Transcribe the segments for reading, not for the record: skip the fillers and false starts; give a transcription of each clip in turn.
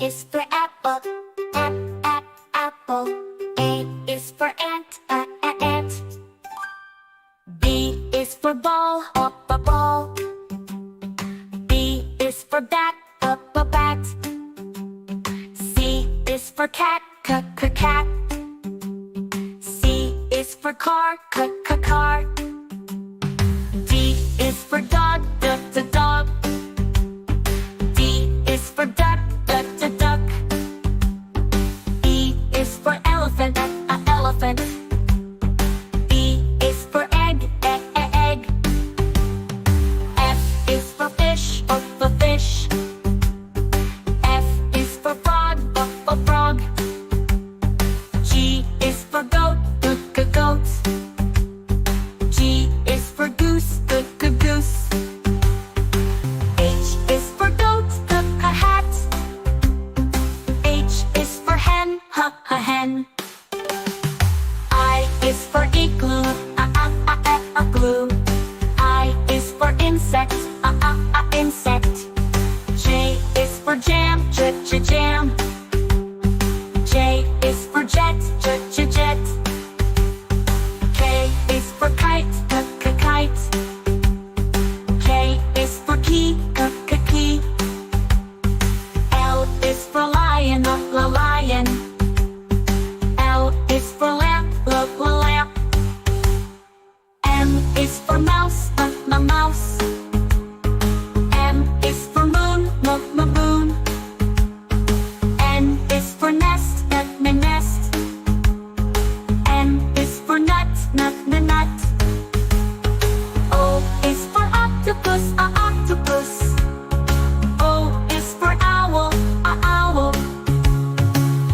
is for apple, apple. A is for ant, ant. B is for ball, ball. B is for bat, bat. C is for cat, cat. C is for car, car. D is for dog, dog. D is for duck, duck. E is for elephant, elephant. E is for egg, egg. F is for fish, fish. F is for frog, frog. G is for goat, goat. G is for goose, goose. H is for goat, hat. H is for hen, hen. I is for igloo, glue. I is for insect, insect. J is for jam, jam. J is for jet, jet. K is for kite, kite. K is for key, key. L is for lion, lion. L is for lamp, lamp. M is for mouse, mouse. M is for moon, moon. N is for nest, nest. N is for nut, nut. O is for octopus, octopus. O is for owl, owl.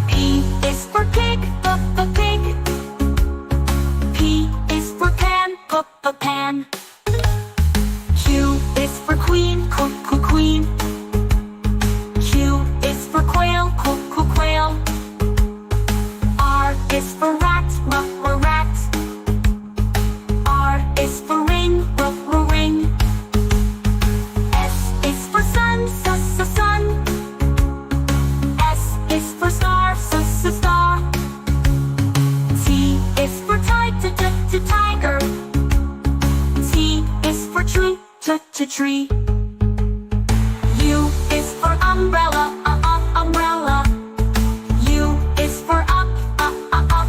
P is for pig, pig. P is for pan, pan. Q is for queen, queen. Q is for quail, quail. R is for rat, rat. R is for ring, ring. S is for sun, sun. S is for star, star. T is for tiger. T is for tree, tree. U is for umbrella, umbrella. U is for up, up.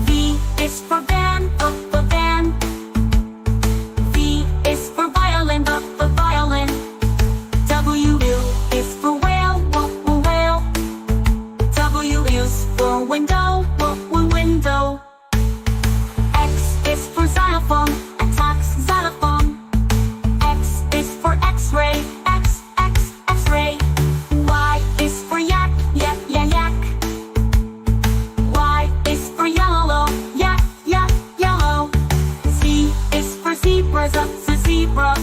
V is for van, van. V is for violin, violin. W is for whale, whale. W is for window, window. X is for xylophone, xylophone. X is for X-ray, X-ray. Y is for yak, yak. Y is for yellow, yak, yellow. Z is for zebra, zebra.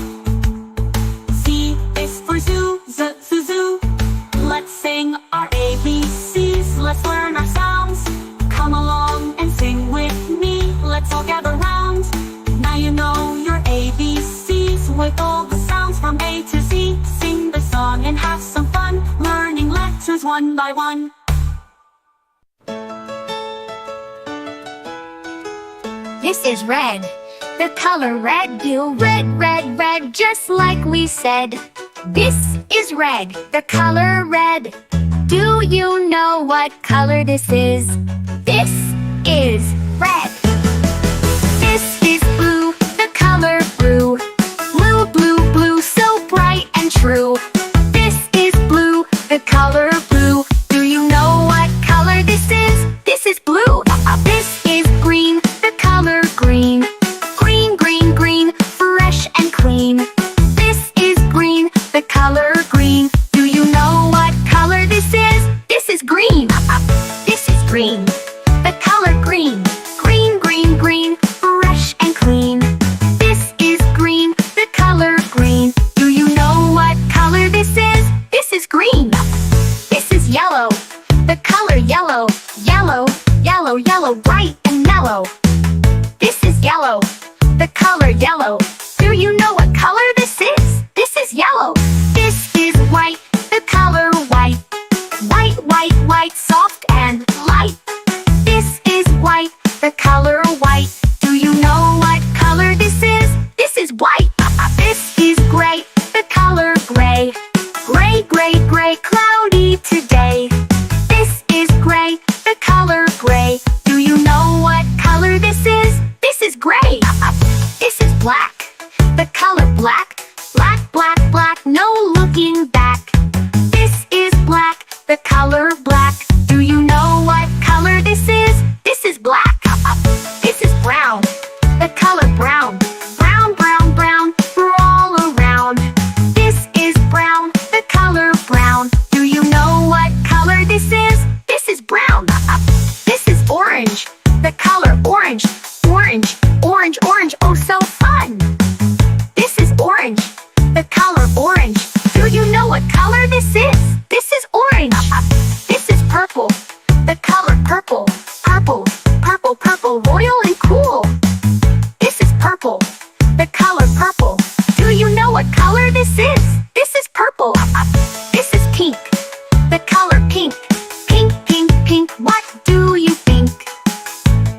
Z is for zoo, zoo. Let's sing our ABCs, let's learn our sounds. Come along and sing with me, let's all gather round. Now you know your ABCs with all the sounds from A to Z. Sing the song and have some fun, learning letters one by one. This is red. The color red, do red, red, red, just like we said. This is red, the color red. Do you know what color this is? This is red. This is blue, the color blue. Blue, blue, blue, so bright and true. This is blue, the color blue. Do you know what color this is? This is blue. This is green, the color green. Green, green, green, fresh and clean. This is green, the color green. Do you know what color this is? This is green. This is green, the color green. Green, Gray, gray, gray, cloudy today. This is gray, the color gray. Do you know what color this is? This is gray. This is black, the color black. Black, black, black, no looking back. This is black, the color black. Do you know what color this is? This is black. This is brown, the color brown. Brown, brown, brown, we're all around. This is brown, the color brown. Do you know what color this is? This is brown. This is orange, the color orange. Orange, orange, orange, oh so fun. This is orange, the color orange. Do you know what color this is? This is orange. This is purple, the color purple. Purple, purple, purple, royal and cool. This is purple, the color purple. Do you know what color this is? This is purple. This is pink, the color pink. Pink, pink, pink, what do you think?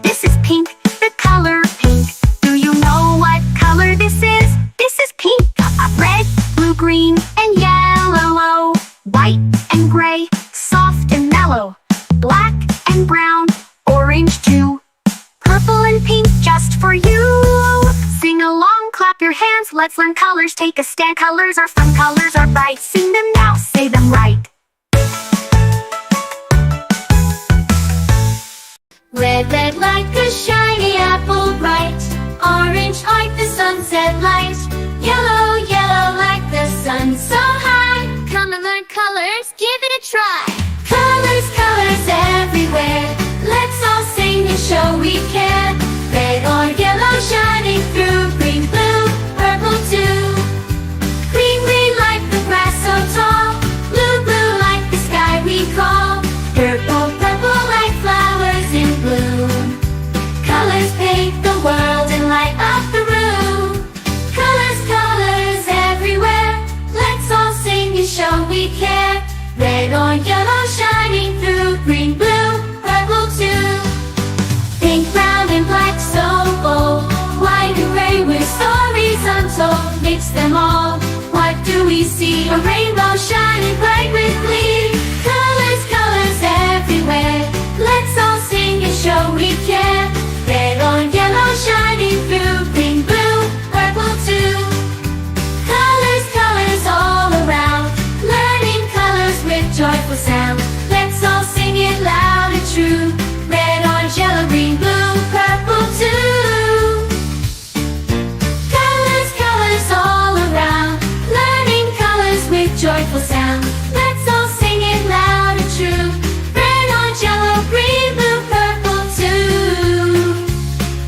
This is pink, the color pink. Do you know what color this is? This is pink. Red, blue, green, and yellow. White and gray, soft and mellow. Black and brown, orange too. Purple and pink just for you. Sing along, clap your hands, let's learn colors. Take a stand, colors are fun, colors are bright. Sing them now, say them right. Red, red like a shiny apple bright. Orange like the sunset light. Yellow, yellow like the sun so high. Come and learn colors, give it a try. Colors, colors everywhere. Let's all sing and show we care. Red or yellow shining through. Green, blue, purple too. Green, green like the grass so tall. Blue, blue like the sky we call. Purple, purple like flowers in bloom. Colors paint the world and light up the room. Colors, colors everywhere. Let's all sing and show we care. Red or yellow shining through. Green, blue, purple too. Pink, brown and black so bold. White and gray with stories untold. Mix them all, what do we see? A rainbow shining bright with glee. Colors, colors everywhere. Let's all sing and show we care. Red or yellow shining through. Green, blue, purple too. Colors, colors all around. Learning colors with joyful sound. Let's all sing it loud and true. Red, orange, yellow, green, blue, purple too. Colors, colors all around. Learning colors with joyful sound. Let's all sing it loud and true. Red, orange, yellow, green, blue, purple too.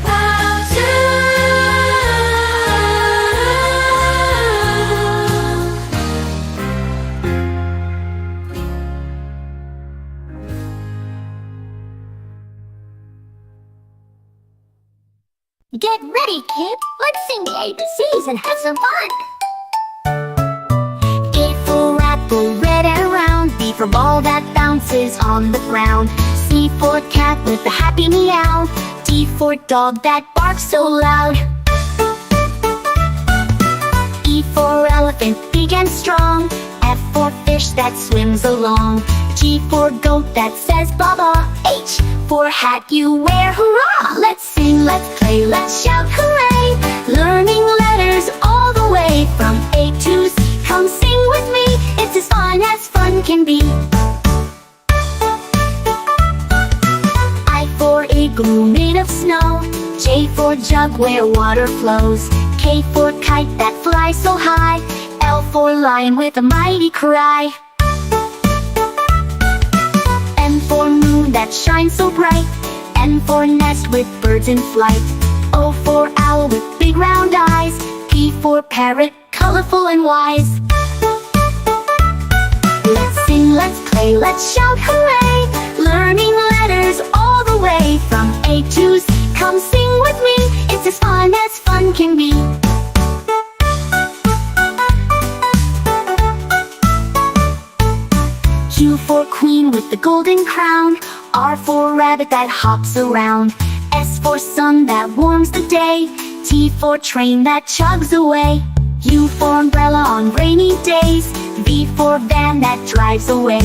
Purple too. Get ready, kid. Let's sing the ABCs and have some fun. A for apple, red and round. B for ball that bounces on the ground. C for cat with a happy meow. D for dog that barks so loud. E for elephant, big and strong. F for fish that swims along. G for goat that says baba. H for hat you wear, hurrah! Let's sing, let's play, let's shout hooray! Learning letters all the way from A to Z. Come sing with me, it's as fun can be. I for igloo made of snow. J for jug where water flows. K for kite that flies so high. L for lion with a mighty cry. M for moon that shines so bright. N for nest with birds in flight. O for owl with big round eyes. P for parrot, colorful and wise. Let's sing, let's play, let's shout hooray! Learning letters all the way from A to Z. Come sing with me, it's as fun can be. Q for queen with the golden crown. R for rabbit that hops around. S for sun that warms the day. T for train that chugs away. U for umbrella on rainy days. V for van that drives away.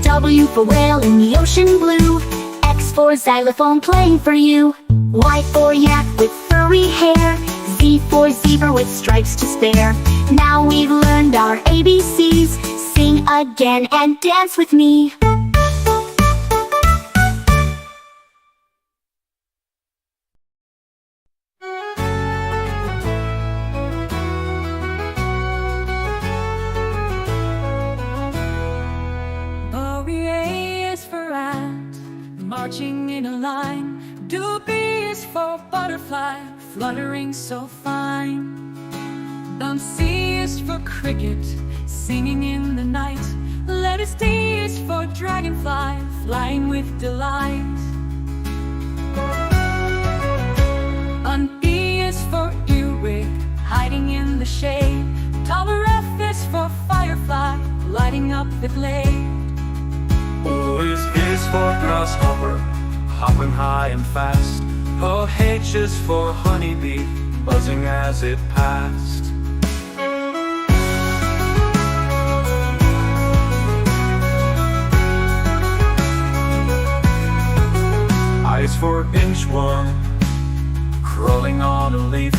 W for whale in the ocean blue. X for xylophone playing for you. Y for yak with furry hair. Z for zebra with stripes to spare. Now we've learned our ABCs. Sing again and dance with me. A is for ant, marching in a line. B is for butterfly, fluttering so fine. C is for cricket, singing in the night. D is for dragonfly, flying with delight. E is for earwig, hiding in the shade. F is for firefly, lighting up the glade. O is for grasshopper, hopping high and fast. H is for honeybee, buzzing as it passed. I is for inchworm, crawling on a leaf.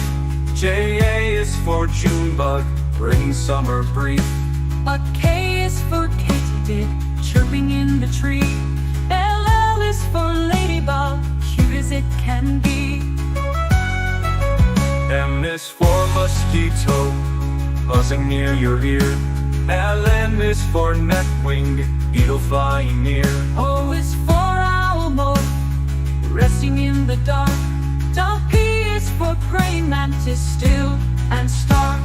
J is for June bug, bringing summer brief. K is for katydid, chirping in the tree. L is for ladybug, cute as it can be. M is for mosquito, buzzing near your ear. N is for netwing, beetle flying near. O is for owl moth, resting in the dark. P is for praying mantis, still and stark.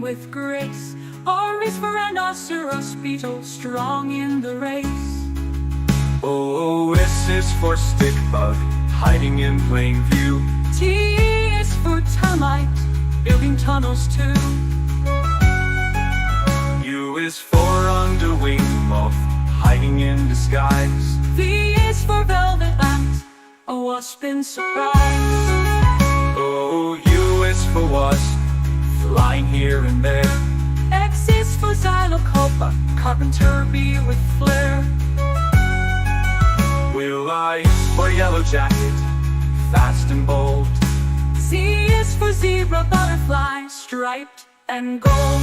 With grace. R is for rhinoceros beetle, strong in the race. O is for stick bug, hiding in plain view. T is for termite, building tunnels too. U is for underwing moth, hiding in disguise. V is for velvet ant, a wasp in surprise. O U is for wasp, flying here and there. X is for xylocopa, carpenter bee with flair. Will I for yellow jacket, fast and bold. Z is for zebra butterfly, striped and gold.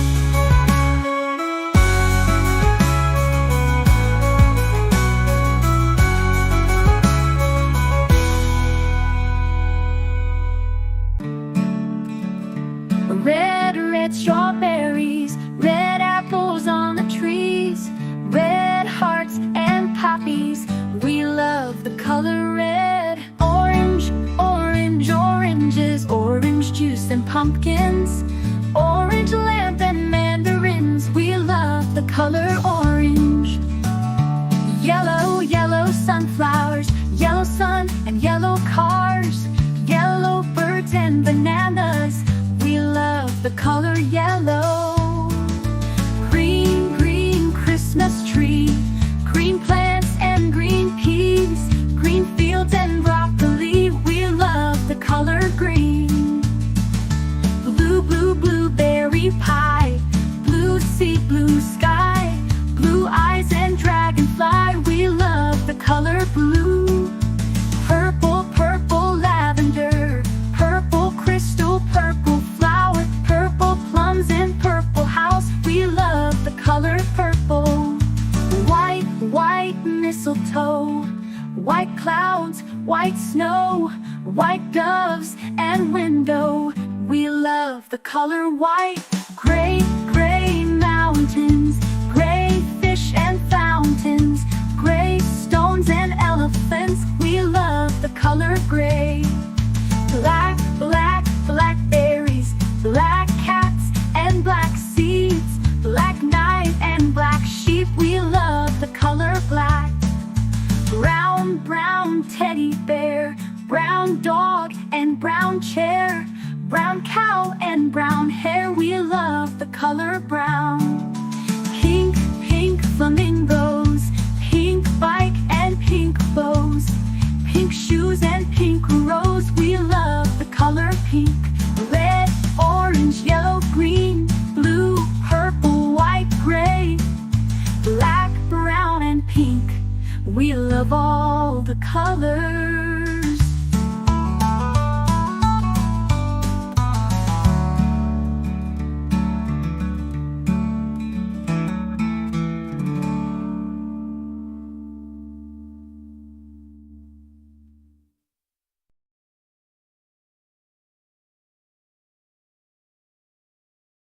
Red, red strawberries, red apples on the trees, red hearts and poppies. We love the color red. Orange, orange, oranges, orange juice and pumpkins, orange lamp and mandarins. We love the color orange. Yellow, yellow sunflowers, yellow sun and yellow cars, yellow birds and bananas. We love the color yellow. Green, green Christmas tree, green plants and green peas, green fields and broccoli. We love the color green. Blue, blue, blueberry pie, blue sea, blue sky, blue eyes and dragonfly. We love the color blue. Purple, purple lavender, purple crystal, purple flower, purple plums and purple house. We love the color purple. White, white mistletoe, white clouds, white snow, white doves and window. We love the color white. Gray, gray mountains, gray fish and fountains, gray stones and elephants. We love the color gray. Black, black, blackberries, black cats and black seeds, black night and black sheep. We love the color black. Brown, brown teddy bear, Brown dog and brown chair, brown cow and brown hair. We love the color brown. Pink, pink flamingos, pink bike and pink bows, pink shoes and pink rose. We love the color pink. Red, orange, yellow, green, blue, purple, white, gray, black, brown and pink. We love all the colors.